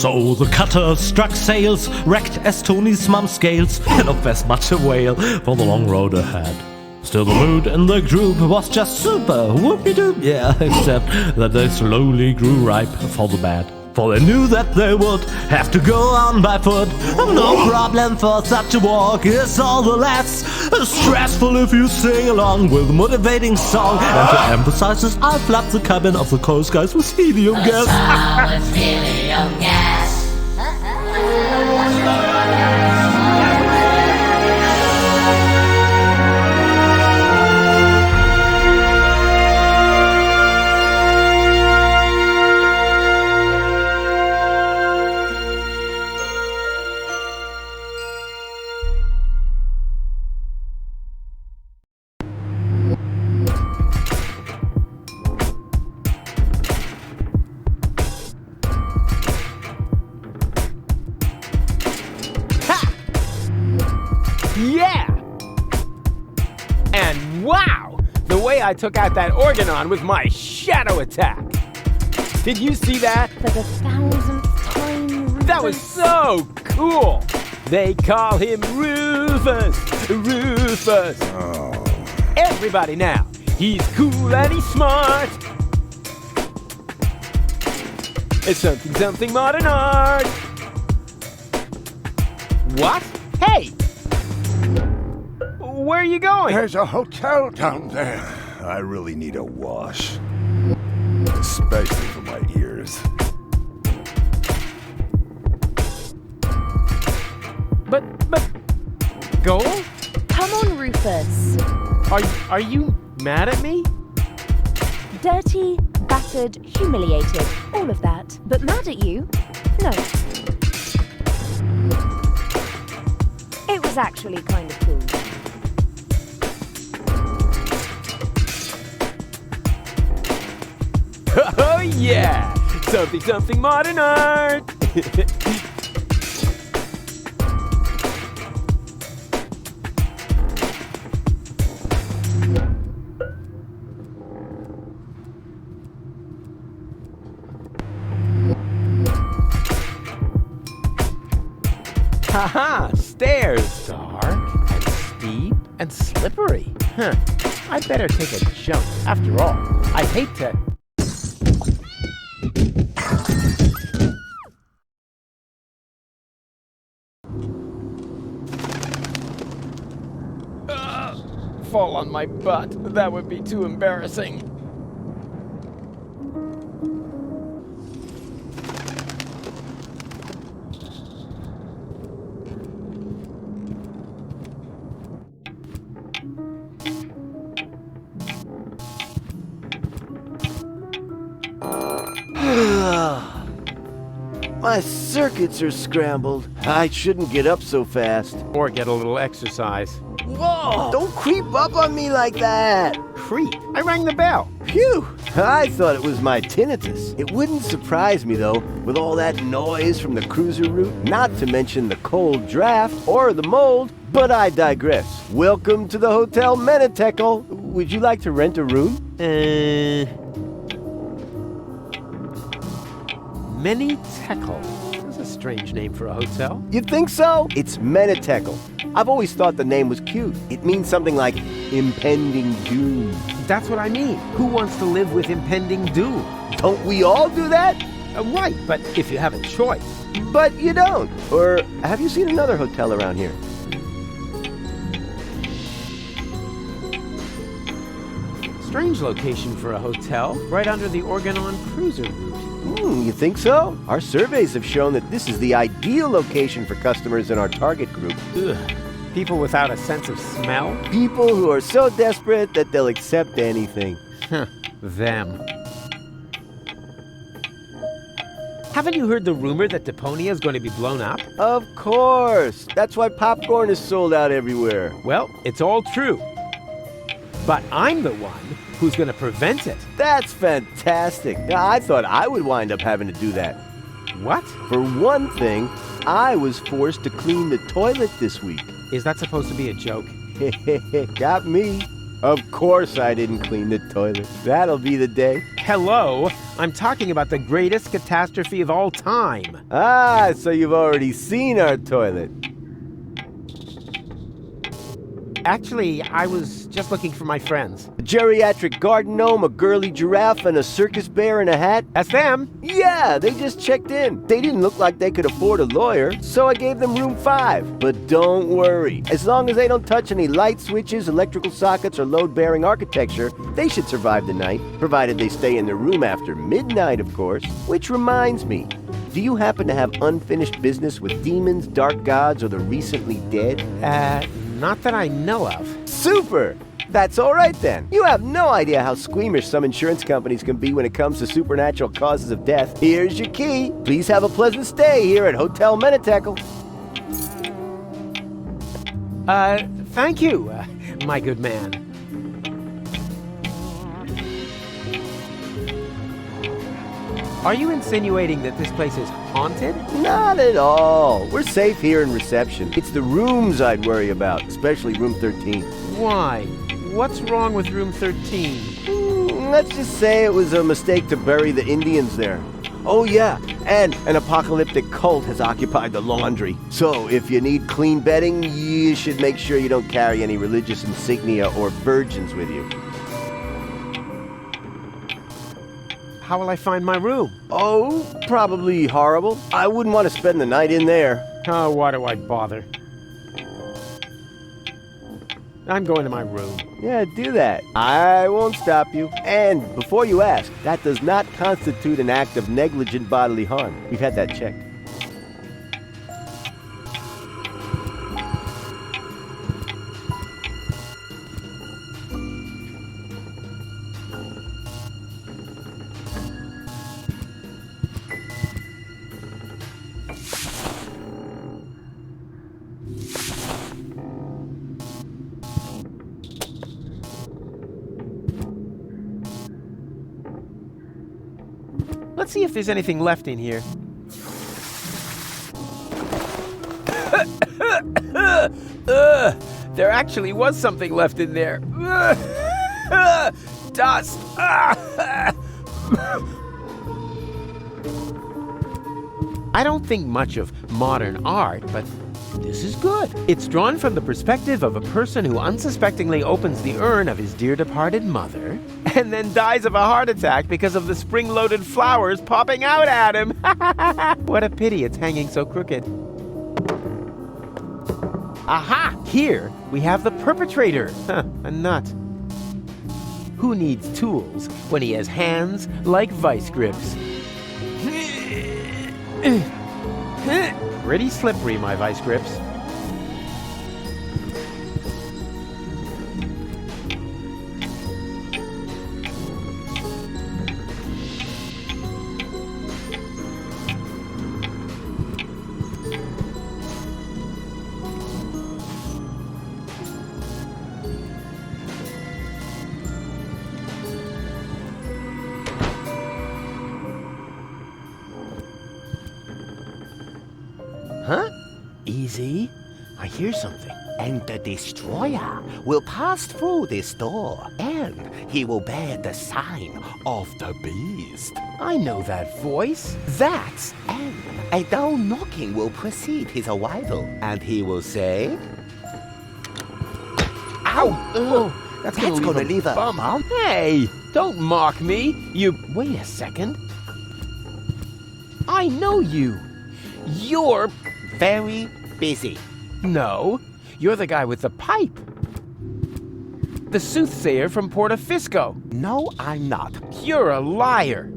So the cutter struck sails, wrecked as Tony's mum scales, and of as much a whale for the long road ahead. Still the mood in the group was just super, whoopie-doo, yeah, except that they slowly grew ripe for the bad. For they knew that they would have to go on by foot. No problem for such a walk, it's all the less stressful if you sing along with a motivating song. And to emphasize this, I'll flood the cabin of the Coast Guys with helium gas. With helium gas. Yeah! And wow! The way I took out that Organon with my shadow attack! Did you see that? For the 1000th time, Rufus. That was so cool! They call him Rufus! Rufus! Oh. Everybody now! He's cool and he's smart! It's something modern art! What? Hey! Where are you going? There's a hotel down there. I really need a wash. Especially for my ears. But, Goal? Come on, Rufus. Are you mad at me? Dirty, battered, humiliated, all of that. But mad at you? No. It was actually kind of cool. Oh yeah! Something modern art! Haha! Stairs! Dark and steep and slippery. Huh. I'd better take a jump. After all, I'd hate to... fall on my butt. That would be too embarrassing. My circuits are scrambled. I shouldn't get up so fast. Or get a little exercise. Whoa! Don't creep up on me like that! Creep? I rang the bell. Phew! I thought it was my tinnitus. It wouldn't surprise me, though, with all that noise from the cruiser route, not to mention the cold draft or the mold, but I digress. Welcome to the Hotel Menetekel. Would you like to rent a room? Menetekel. That's a strange name for a hotel. You think so? It's Menetekel. I've always thought the name was cute. It means something like impending doom. That's what I mean. Who wants to live with impending doom? Don't we all do that? Right, but if you have a choice. But you don't. Or have you seen another hotel around here? Strange location for a hotel, right under the Organon cruiser route. You think so? Our surveys have shown that this is the ideal location for customers in our target group. Ugh. People without a sense of smell? People who are so desperate that they'll accept anything. Them. Haven't you heard the rumor that Deponia is going to be blown up? Of course! That's why popcorn is sold out everywhere. Well, it's all true. But I'm the one who's going to prevent it. That's fantastic. I thought I would wind up having to do that. What? For one thing, I was forced to clean the toilet this week. Is that supposed to be a joke? Got me. Of course I didn't clean the toilet. That'll be the day. Hello? I'm talking about the greatest catastrophe of all time. Ah, so you've already seen our toilet. Actually, I was just looking for my friends. A geriatric garden gnome, a girly giraffe, and a circus bear in a hat? That's them. Yeah, they just checked in. They didn't look like they could afford a lawyer, so I gave them room 5. But don't worry. As long as they don't touch any light switches, electrical sockets, or load-bearing architecture, they should survive the night, provided they stay in their room after midnight, of course. Which reminds me, do you happen to have unfinished business with demons, dark gods, or the recently dead? Not that I know of. Super! That's all right then. You have no idea how squeamish some insurance companies can be when it comes to supernatural causes of death. Here's your key. Please have a pleasant stay here at Hotel Menetekel. Thank you, my good man. Are you insinuating that this place is haunted? Not at all. We're safe here in reception. It's the rooms I'd worry about, especially room 13. Why? What's wrong with room 13? Let's just say it was a mistake to bury the Indians there. Oh yeah, and an apocalyptic cult has occupied the laundry. So if you need clean bedding, you should make sure you don't carry any religious insignia or virgins with you. How will I find my room? Oh, probably horrible. I wouldn't want to spend the night in there. Oh, why do I bother? I'm going to my room. Yeah, do that. I won't stop you. And before you ask, that does not constitute an act of negligent bodily harm. We've had that checked. Let's see if there's anything left in here. There actually was something left in there. Dust. I don't think much of modern art, but this is good. It's drawn from the perspective of a person who unsuspectingly opens the urn of his dear departed mother and then dies of a heart attack because of the spring-loaded flowers popping out at him. What a pity it's hanging so crooked. Aha! Here we have the perpetrator. A nut. Who needs tools when he has hands like vice grips? Pretty slippery, my vice grips. Huh? Easy. I hear something. And the destroyer will pass through this door, and he will bear the sign of the beast. I know that voice. That's... And a dull knocking will precede his arrival, and he will say, "Ow! Oh, that's gonna leave a bum. Hey, don't mock me. You... Wait a second. I know you. You're... Very busy." No, you're the guy with the pipe. The soothsayer from Portofisco. No, I'm not. You're a liar.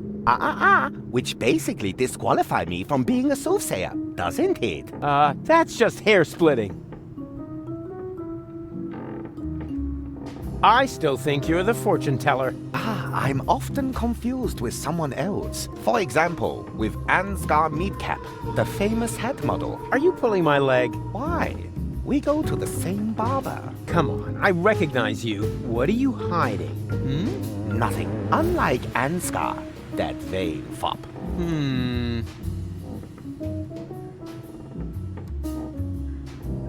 Which basically disqualify me from being a soothsayer, doesn't it? That's just hair splitting. I still think you're the fortune teller. I'm often confused with someone else. For example, with Ansgar Meatcap, the famous hat model. Are you pulling my leg? Why? We go to the same barber. Come on, I recognize you. What are you hiding? Nothing. Unlike Ansgar, that vain fop.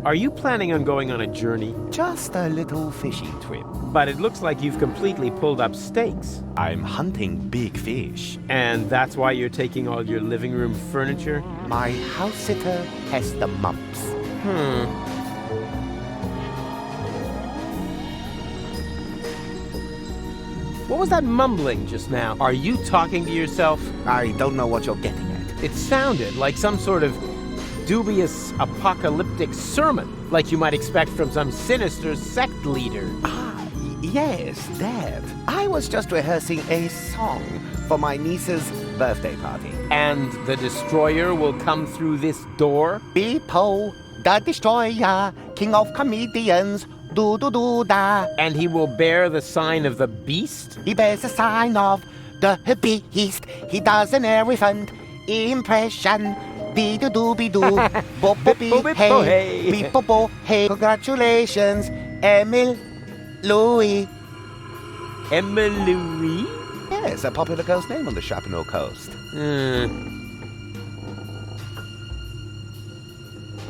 Are you planning on going on a journey? Just a little fishing trip. But it looks like you've completely pulled up stakes. I'm hunting big fish. And that's why you're taking all your living room furniture? My house sitter has the mumps. What was that mumbling just now? Are you talking to yourself? I don't know what you're getting at. It sounded like some sort of dubious apocalyptic sermon, like you might expect from some sinister sect leader. Yes, that. I was just rehearsing a song for my niece's birthday party. And the destroyer will come through this door? Beepo, the destroyer, king of comedians, do-do-do-da. And he will bear the sign of the beast? He bears a sign of the beast. He does an elephant impression. Be-do-do-be-do, bo-bo-be-hey, be-bo-bo-hey. Congratulations, Emil Louis. Emily? Yes, a popular girl's name on the Chaponneau coast.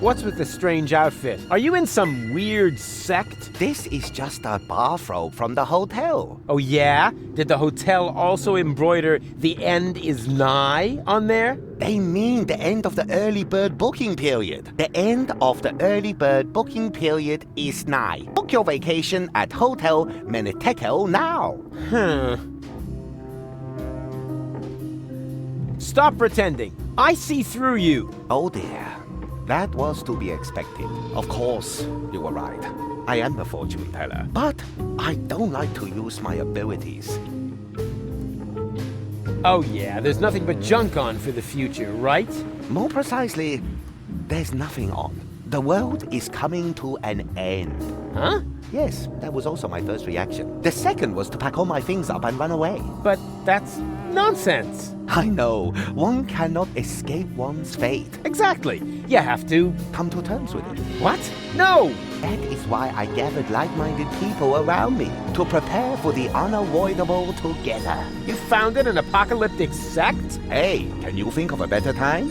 What's with the strange outfit? Are you in some weird sect? This is just a bathrobe from the hotel. Oh yeah? Did the hotel also embroider "The end is nigh" on there? They mean the end of the early bird booking period. The end of the early bird booking period is nigh. Book your vacation at Hotel Menetekel now. Stop pretending. I see through you. Oh dear. That was to be expected. Of course, you were right. I am the fortune teller. But I don't like to use my abilities. Oh yeah, there's nothing but junk on for the future, right? More precisely, there's nothing on. The world is coming to an end. Huh? Yes, that was also my first reaction. The second was to pack all my things up and run away. But that's nonsense. I know. One cannot escape one's fate. Exactly. You have to... Come to terms with it. What? No! That is why I gathered like-minded people around me, to prepare for the unavoidable together. You founded an apocalyptic sect? Hey, can you think of a better time?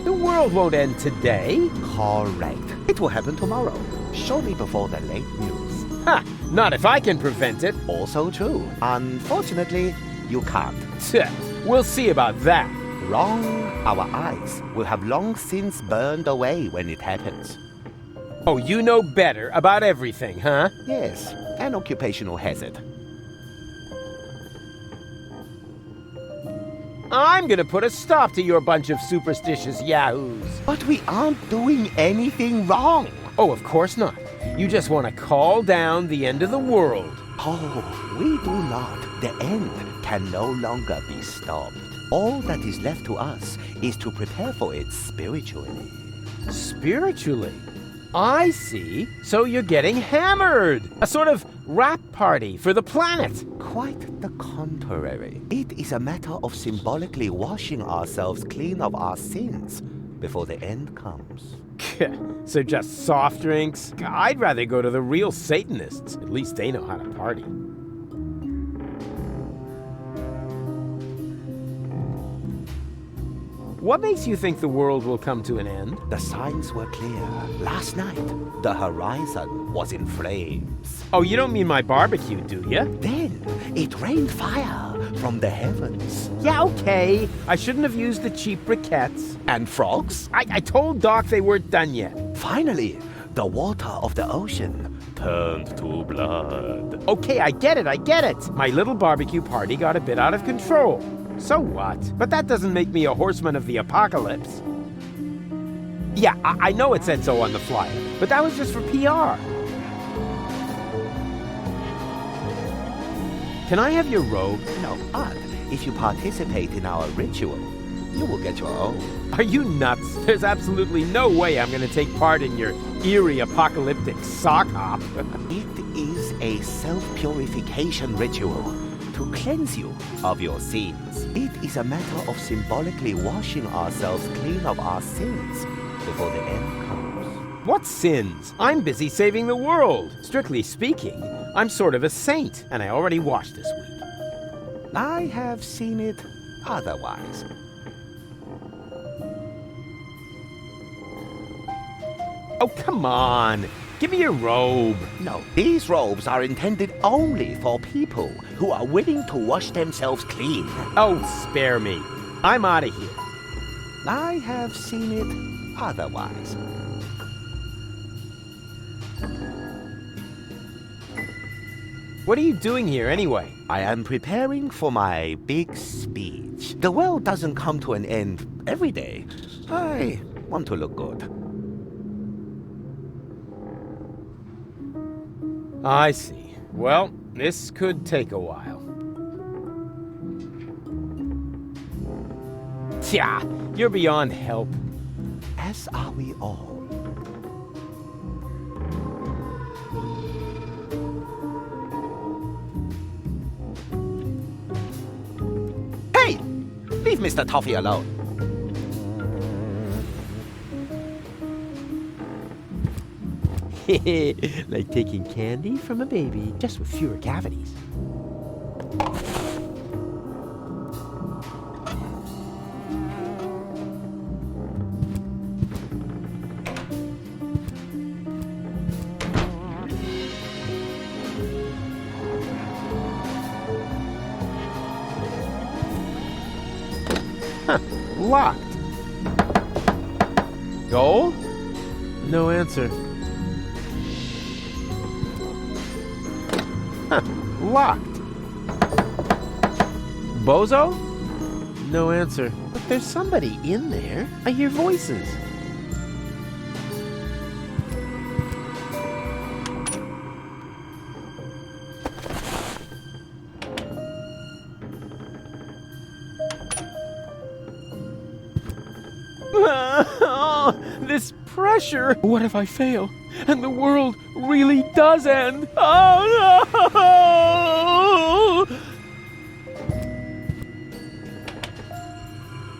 The world won't end today. Correct. It will happen tomorrow. Show me before the late news. Ha! Not if I can prevent it. Also true. Unfortunately, you can't. Tch, we'll see about that. Wrong. Our eyes will have long since burned away when it happens. Oh, you know better about everything, huh? Yes, an occupational hazard. I'm gonna put a stop to your bunch of superstitious yahoos. But we aren't doing anything wrong. Oh, of course not. You just want to call down the end of the world. Oh, we do not. The end can no longer be stopped. All that is left to us is to prepare for it spiritually. Spiritually? I see. So you're getting hammered. A sort of rap party for the planet. Quite the contrary. It is a matter of symbolically washing ourselves clean of our sins before the end comes. So just soft drinks? I'd rather go to the real Satanists. At least they know how to party. What makes you think the world will come to an end? The signs were clear. Last night, the horizon was in flames. Oh, you don't mean my barbecue, do you? Then it rained fire from the heavens. Yeah, okay. I shouldn't have used the cheap briquettes. And frogs? I told Doc they weren't done yet. Finally, the water of the ocean turned to blood. Okay, I get it. My little barbecue party got a bit out of control. So what? But that doesn't make me a horseman of the apocalypse. Yeah, I know it said so on the flyer, but that was just for PR. Can I have your robe? No, but if you participate in our ritual, you will get your own. Are you nuts? There's absolutely no way I'm going to take part in your eerie apocalyptic sock hop. It is a self-purification ritual to cleanse you of your sins. It is a matter of symbolically washing ourselves clean of our sins before the end comes. What sins? I'm busy saving the world. Strictly speaking, I'm sort of a saint, and I already washed this week. I have seen it otherwise. Oh, come on. Give me your robe. No, these robes are intended only for people who are willing to wash themselves clean. Oh, spare me. I'm out of here. I have seen it otherwise. What are you doing here anyway? I am preparing for my big speech. The world doesn't come to an end every day. I want to look good. I see. Well, this could take a while. Tja, you're beyond help. As are we all. Hey! Leave Mr. Toffee alone. Like taking candy from a baby, just with fewer cavities. Huh, locked. Goal? No answer. Huh, locked. Bozo? No answer. But there's somebody in there. I hear voices. Oh, this pressure. What if I fail and the world really does end? Oh no!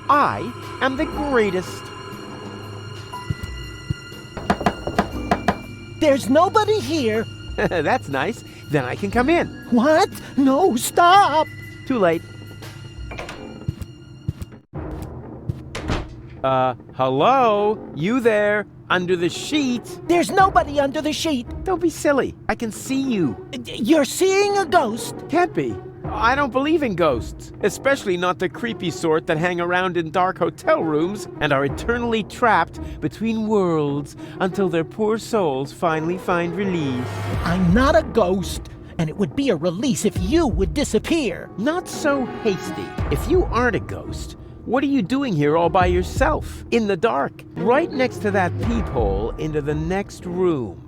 I am the greatest. There's nobody here. That's nice. Then I can come in. What? No, stop! Too late. Hello? You there? Under the sheet? There's nobody under the sheet. Don't be silly. I can see you. You're seeing a ghost. Can't be. I don't believe in ghosts, especially not the creepy sort that hang around in dark hotel rooms and are eternally trapped between worlds until their poor souls finally find release. I'm not a ghost, and it would be a release if you would disappear. Not so hasty. If you aren't a ghost, what are you doing here all by yourself, in the dark, right next to that peephole into the next room?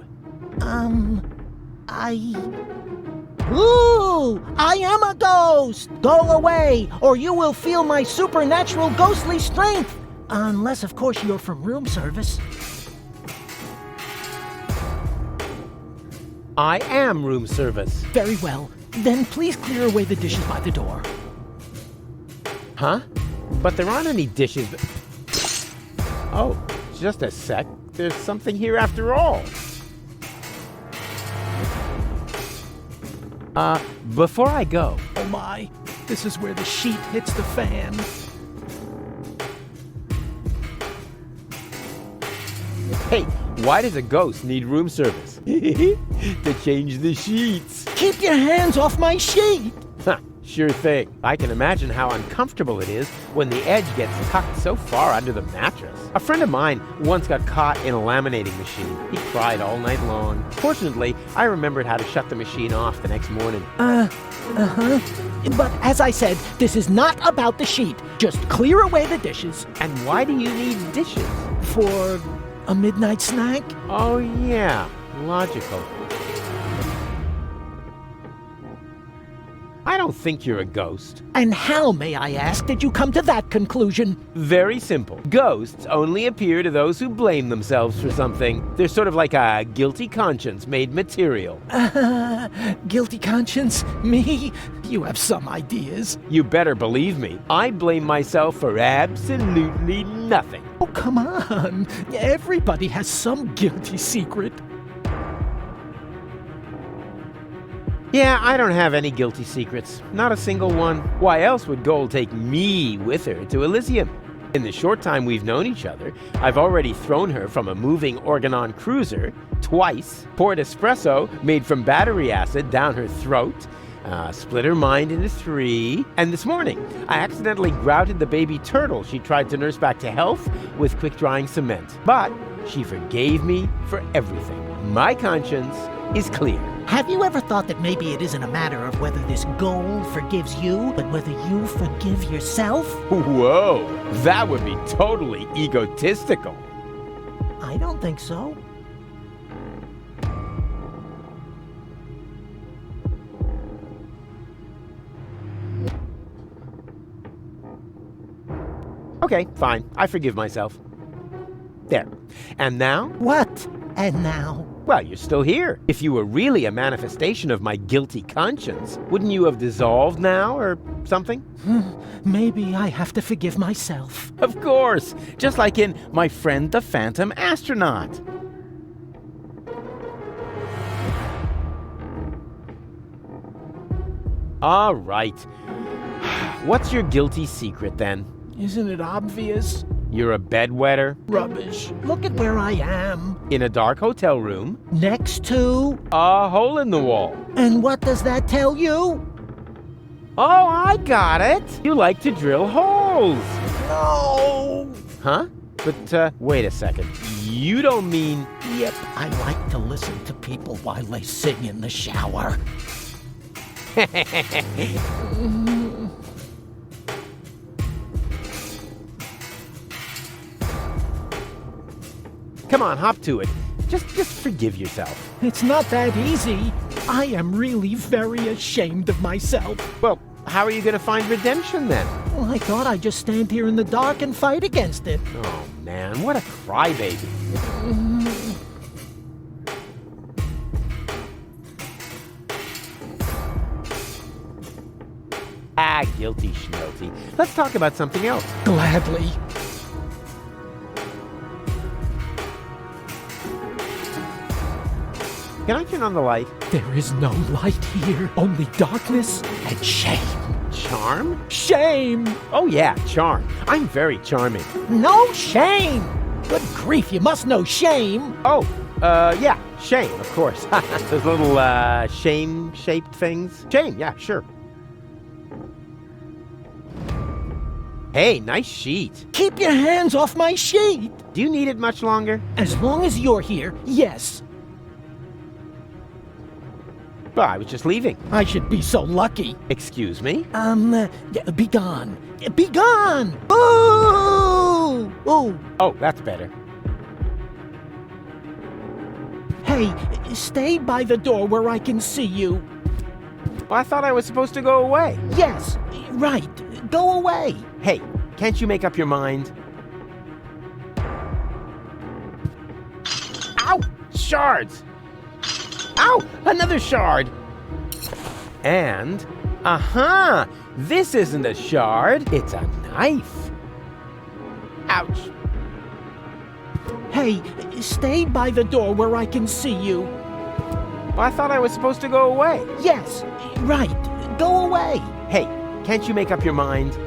Ooh, I am a ghost! Go away, or you will feel my supernatural ghostly strength! Unless, of course, you're from room service. I am room service. Very well. Then please clear away the dishes by the door. Huh? But there aren't any dishes. Oh, just a sec. There's something here after all. Before I go. Oh my, this is where the sheet hits the fan. Hey, why does a ghost need room service? To change the sheets. Keep your hands off my sheet! Sure thing. I can imagine how uncomfortable it is when the edge gets tucked so far under the mattress. A friend of mine once got caught in a laminating machine. He cried all night long. Fortunately, I remembered how to shut the machine off the next morning. But as I said, this is not about the sheet. Just clear away the dishes. And why do you need dishes? For a midnight snack? Oh yeah, logical. I don't think you're a ghost. And how, may I ask, did you come to that conclusion? Very simple. Ghosts only appear to those who blame themselves for something. They're sort of like a guilty conscience made material. Guilty conscience? Me? You have some ideas. You better believe me. I blame myself for absolutely nothing. Oh, come on. Everybody has some guilty secret. Yeah, I don't have any guilty secrets. Not a single one. Why else would Gold take me with her to Elysium? In the short time we've known each other, I've already thrown her from a moving Organon cruiser twice, poured espresso made from battery acid down her throat, split her mind into 3, and this morning I accidentally grouted the baby turtle she tried to nurse back to health with quick-drying cement. But she forgave me for everything. My conscience is clear. Have you ever thought that maybe it isn't a matter of whether this gold forgives you, but whether you forgive yourself? Whoa, that would be totally egotistical. I don't think so. Okay, fine. I forgive myself. There. And now? What? And now? Well, you're still here. If you were really a manifestation of my guilty conscience, wouldn't you have dissolved now or something? Maybe I have to forgive myself. Of course, just like in My Friend the Phantom Astronaut. All right. What's your guilty secret then? Isn't it obvious? You're a bedwetter Rubbish. Look at where I am. in a dark hotel room, Next to... a hole in the wall. And what does that tell you? Oh, I got it. You like to drill holes. No! Huh? But, wait a second. You don't mean... Yep, I like to listen to people while they sing in the shower. Come on, hop to it. Just forgive yourself. It's not that easy. I am really very ashamed of myself. Well, how are you going to find redemption then? Well, I thought I'd just stand here in the dark and fight against it. Oh, man, what a crybaby. Guilty schmilty. Let's talk about something else. Gladly. Can I turn on the light? There is no light here, only darkness and shame. Charm? Shame! Oh yeah, charm. I'm very charming. No shame! Good grief, you must know shame. Oh, yeah, shame, of course. Those little, shame-shaped things. Shame, yeah, sure. Hey, nice sheet. Keep your hands off my sheet. Do you need it much longer? As long as you're here, yes. Well, I was just leaving. I should be so lucky. Excuse me? Be gone. Be gone! Boo! Ooh. Oh, that's better. Hey, stay by the door where I can see you. Well, I thought I was supposed to go away. Yes, right. Go away. Hey, can't you make up your mind? Ow! Shards! Ow! Another shard! And, this isn't a shard, it's a knife. Ouch. Hey, stay by the door where I can see you. Well, I thought I was supposed to go away. Yes, right. Go away. Hey, can't you make up your mind?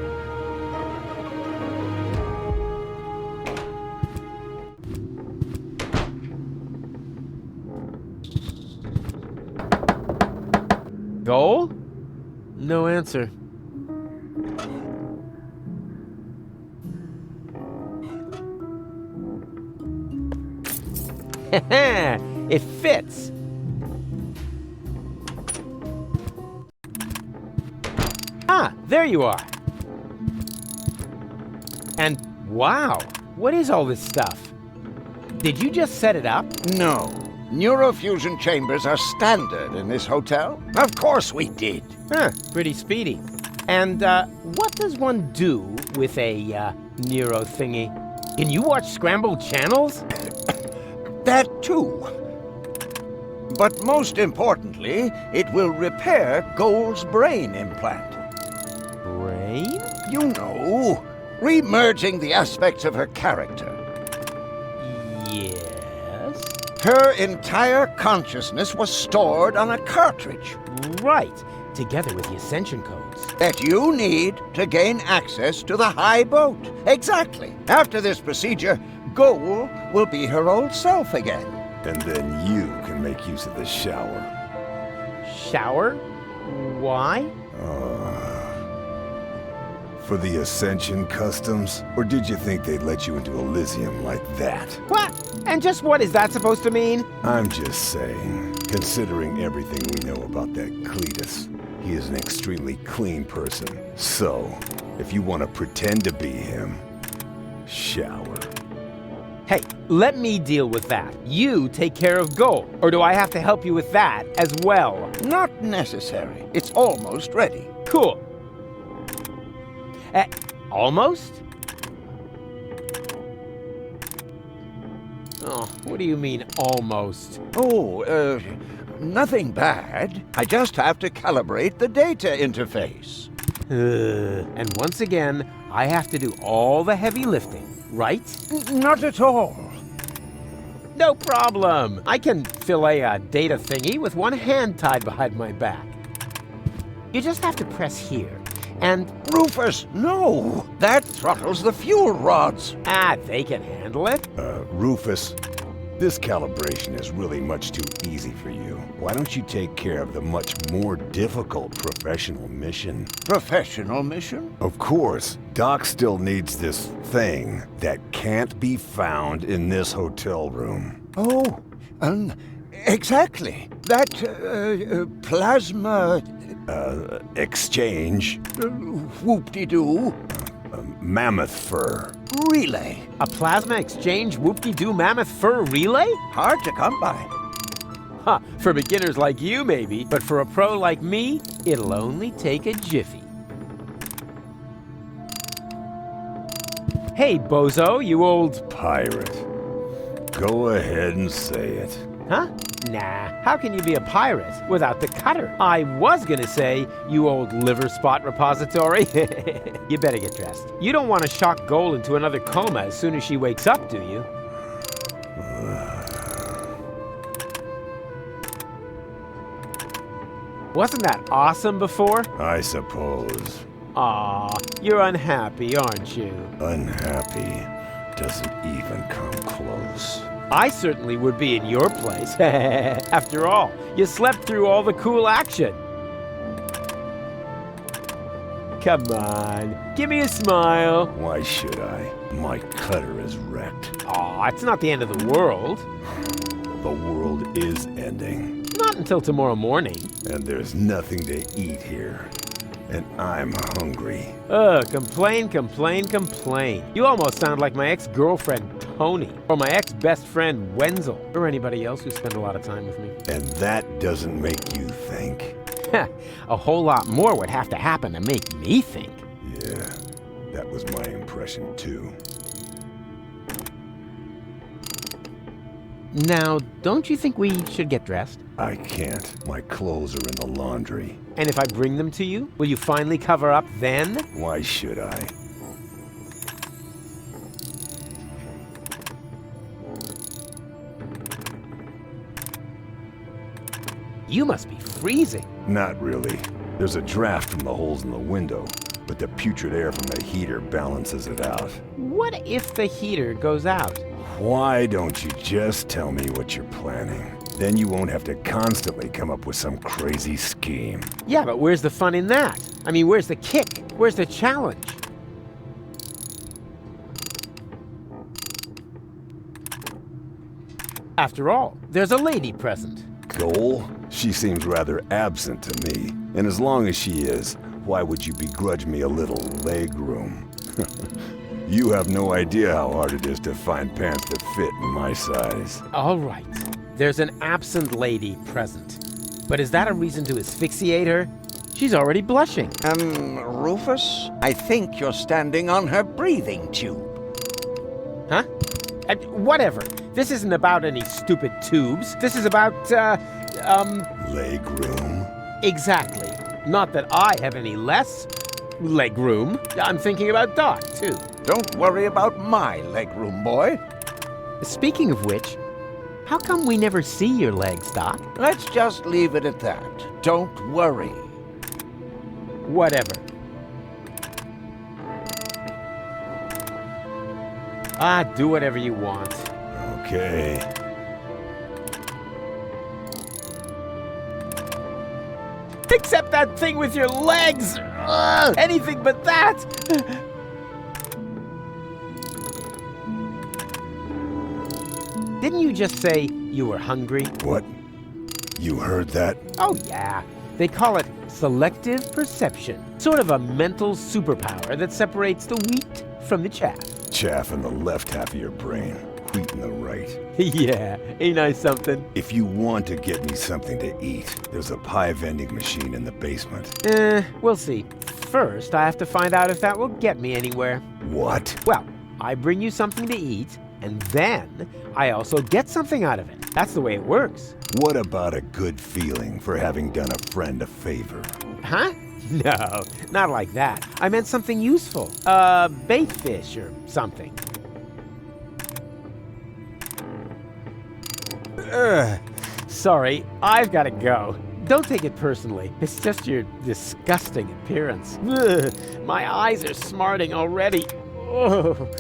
Goal? No answer. It fits. Ah, there you are. And wow, what is all this stuff? Did you just set it up? No. Neurofusion chambers are standard in this hotel. Of course we did. Huh, pretty speedy. And, what does one do with a, neuro thingy? Can you watch scrambled channels? That too. But most importantly, it will repair Gold's brain implant. Brain? You know, re-merging the aspects of her character. Yes. Her entire consciousness was stored on a cartridge. Right. together with the ascension codes. That you need to gain access to the high boat. Exactly. After this procedure, Goal will be her old self again. And then you can make use of the shower. Shower? Why? For the Ascension customs? Or did you think they'd let you into Elysium like that? What? And just what is that supposed to mean? I'm just saying, considering everything we know about that Cletus, he is an extremely clean person. So, if you want to pretend to be him, shower. Hey, let me deal with that. You take care of Goal. Or do I have to help you with that as well? Not necessary. It's almost ready. Cool. Almost? Oh, what do you mean, almost? Oh, nothing bad. I just have to calibrate the data interface. And once again, I have to do all the heavy lifting, right? Not at all. No problem. I can fillet a data thingy with one hand tied behind my back. You just have to press here, and... Rufus, no! That throttles the fuel rods. They can handle it. Rufus, this calibration is really much too easy for you. Why don't you take care of the much more difficult professional mission? Professional mission? Of course, Doc still needs this thing that can't be found in this hotel room. Oh, exactly. That, plasma... Exchange. Whoop-de-doo. Mammoth fur. Relay. A plasma exchange whoop-de-doo mammoth fur relay? Hard to come by. Huh, for beginners like you maybe, but for a pro like me, it'll only take a jiffy. Hey, bozo, you old... Pirate. Go ahead and say it. Huh? Nah, how can you be a pirate without the cutter? I was gonna say, you old liver spot repository. You better get dressed. You don't want to shock Goal into another coma as soon as she wakes up, do you? Wasn't that awesome before? I suppose. Aw, you're unhappy, aren't you? Unhappy doesn't even come close. I certainly would be in your place. After all, you slept through all the cool action. Come on, give me a smile. Why should I? My cutter is wrecked. Aw, it's not the end of the world. The world is ending. Not until tomorrow morning. And there's nothing to eat here. And I'm hungry. Complain, complain, complain. You almost sound like my ex-girlfriend, Tony, or my ex-best friend, Wenzel, or anybody else who spent a lot of time with me. And that doesn't make you think? A whole lot more would have to happen to make me think. Yeah, that was my impression too. Now, don't you think we should get dressed? I can't. My clothes are in the laundry. And if I bring them to you, will you finally cover up then? Why should I? You must be freezing. Not really. There's a draft from the holes in the window, but the putrid air from the heater balances it out. What if the heater goes out? Why don't you just tell me what you're planning? Then you won't have to constantly come up with some crazy scheme. Yeah, but where's the fun in that? I mean, where's the kick? Where's the challenge? After all, there's a lady present. Goal? She seems rather absent to me. And as long as she is, why would you begrudge me a little leg room? You have no idea how hard it is to find pants that fit in my size. All right. There's an absent lady present. But is that a reason to asphyxiate her? She's already blushing. Rufus, I think you're standing on her breathing tube. Huh? Whatever. This isn't about any stupid tubes. This is about, Leg room? Exactly. Not that I have any less leg room. I'm thinking about Doc, too. Don't worry about my legroom, boy. Speaking of which, how come we never see your legs, Doc? Let's just leave it at that. Don't worry. Whatever. Do whatever you want. Okay. Except that thing with your legs! Ugh, anything but that! Didn't you just say you were hungry? What? You heard that? Oh, yeah. They call it selective perception. Sort of a mental superpower that separates the wheat from the chaff. Chaff in the left half of your brain, wheat in the right. Yeah, ain't I something? If you want to get me something to eat, there's a pie vending machine in the basement. We'll see. First, I have to find out if that will get me anywhere. What? Well, I bring you something to eat, and then I also get something out of it. That's the way it works. What about a good feeling for having done a friend a favor? Huh? No, not like that. I meant something useful. Bait fish or something. Sorry, I've got to go. Don't take it personally. It's just your disgusting appearance. Ugh, my eyes are smarting already. Oh.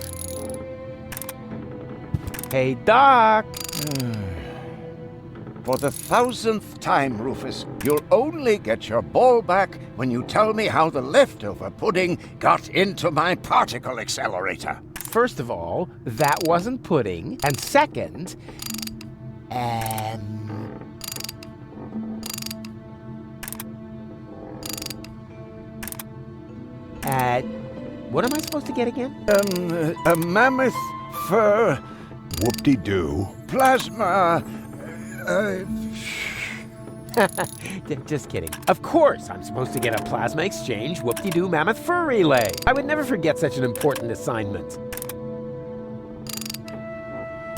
Hey, Doc. For the 1000th time, Rufus, you'll only get your ball back when you tell me how the leftover pudding got into my particle accelerator. First of all, that wasn't pudding. And second, what am I supposed to get again? A mammoth fur Whoop-de-doo. plasma. Just kidding. Of course, I'm supposed to get a plasma exchange whoop-de-doo mammoth fur relay. I would never forget such an important assignment.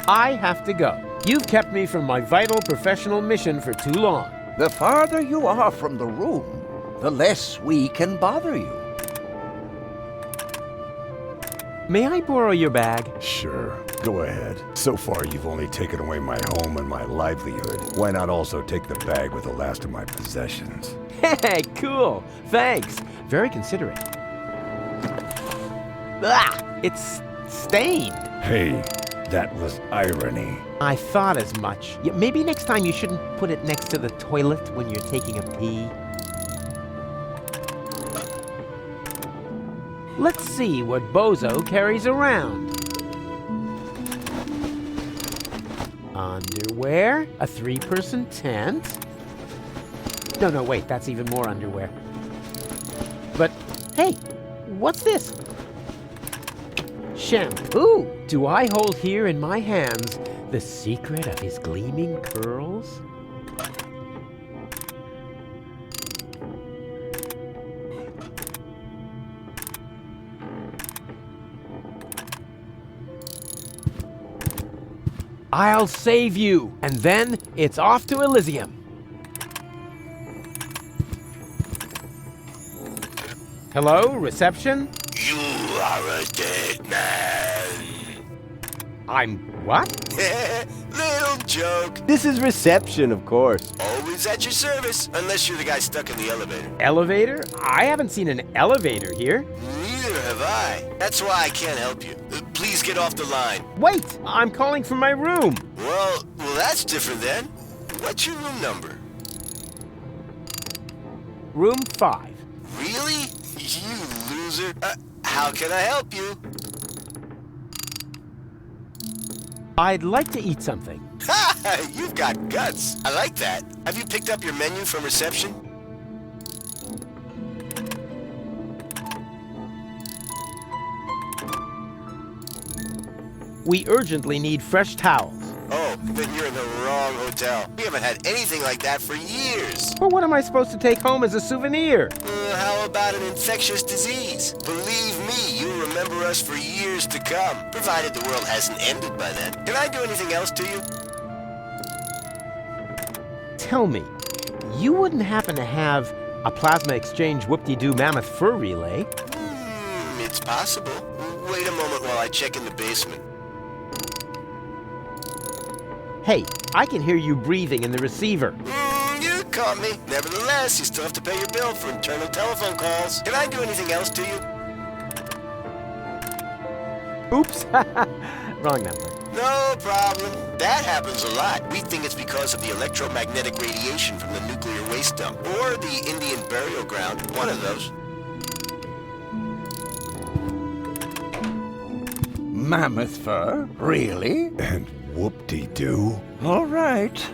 I have to go. You've kept me from my vital professional mission for too long. The farther you are from the room, the less we can bother you. May I borrow your bag? Sure, go ahead. So far, you've only taken away my home and my livelihood. Why not also take the bag with the last of my possessions? Hey, cool. Thanks. Very considerate. Ah, it's stained. Hey, that was irony. I thought as much. Yeah, maybe next time you shouldn't put it next to the toilet when you're taking a pee. Let's see what Bozo carries around. Underwear, a 3-person tent. No, wait, that's even more underwear. But, hey, what's this? Shampoo. Do I hold here in my hands the secret of his gleaming curls? I'll save you, and then it's off to Elysium. Hello, reception? You are a dead man. I'm what? Little joke. This is reception, of course. Always at your service, unless you're the guy stuck in the elevator. Elevator? I haven't seen an elevator here. Neither have I. That's why I can't help you. Please get off the line. Wait, I'm calling from my room. Well, that's different then. What's your room number? Room 5. Really? You loser. How can I help you? I'd like to eat something. Ha! You've got guts. I like that. Have you picked up your menu from reception? We urgently need fresh towels. Oh, then you're in the wrong hotel. We haven't had anything like that for years. Well, what am I supposed to take home as a souvenir? How about an infectious disease? Believe me, you'll remember us for years to come, provided the world hasn't ended by then. Can I do anything else to you? Tell me, you wouldn't happen to have a plasma exchange whoop-de-doo mammoth fur relay? It's possible. Wait a moment while I check in the basement. Hey, I can hear you breathing in the receiver. You're caught me. Nevertheless, you still have to pay your bill for internal telephone calls. Can I do anything else to you? Oops. Wrong number. No problem. That happens a lot. We think it's because of the electromagnetic radiation from the nuclear waste dump. Or the Indian burial ground. One of those. Mammoth fur? Really? And whoop-de-doo. All right.